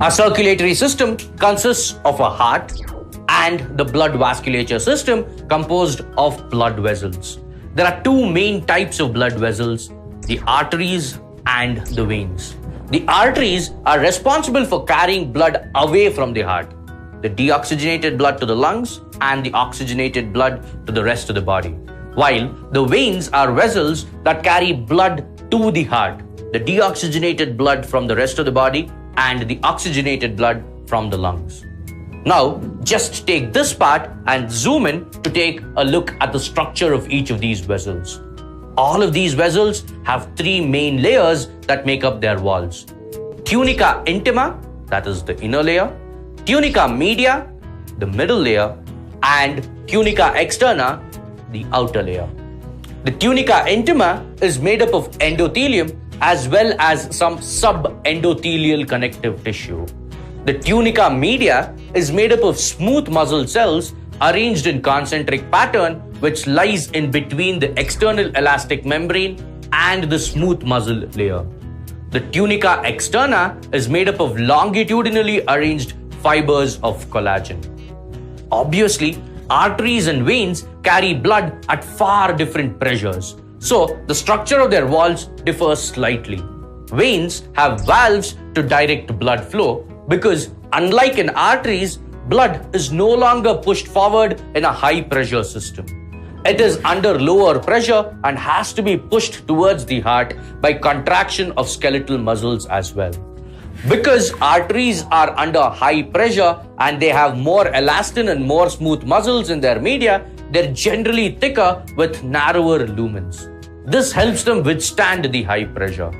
Our circulatory system consists of a heart and the blood vasculature system composed of blood vessels. There are two main types of blood vessels, the arteries and the veins. The arteries are responsible for carrying blood away from the heart, the deoxygenated blood to the lungs and the oxygenated blood to the rest of the body, while the veins are vessels that carry blood to the heart, the deoxygenated blood from the rest of the body and the oxygenated blood from the lungs. Now, just take this part and zoom in to take a look at the structure of each of these vessels. All of these vessels have three main layers that make up their walls. Tunica intima, that is the inner layer, tunica media, the middle layer, and tunica externa, the outer layer. The tunica intima is made up of endothelium as well as some subendothelial connective tissue. The tunica media is made up of smooth muscle cells arranged in concentric pattern which lies in between the external elastic membrane and the smooth muscle layer. The tunica externa is made up of longitudinally arranged fibers of collagen. Obviously, arteries and veins carry blood at far different pressures, so the structure of their walls differs slightly. Veins have valves to direct blood flow because, unlike in arteries, blood is no longer pushed forward in a high pressure system. It is under lower pressure and has to be pushed towards the heart by contraction of skeletal muscles as well. Because arteries are under high pressure and they have more elastin and more smooth muscles in their media, they're generally thicker with narrower lumens. This helps them withstand the high pressure.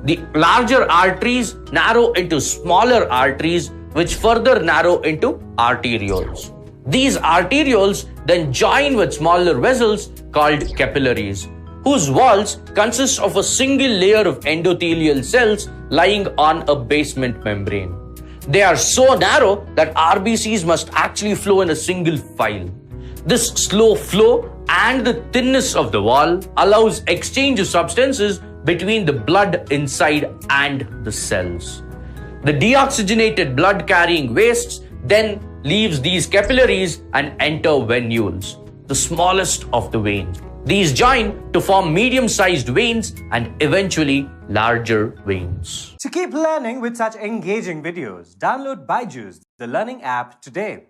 The larger arteries narrow into smaller arteries, which further narrow into arterioles. These arterioles then join with smaller vessels called capillaries, whose walls consist of a single layer of endothelial cells lying on a basement membrane. They are so narrow that RBCs must actually flow in a single file. This slow flow and the thinness of the wall allows exchange of substances between the blood inside and the cells. The deoxygenated blood carrying wastes then leaves these capillaries and enter venules, the smallest of the veins. These join to form medium-sized veins and eventually larger veins. To keep learning with such engaging videos, download Byju's, the learning app today.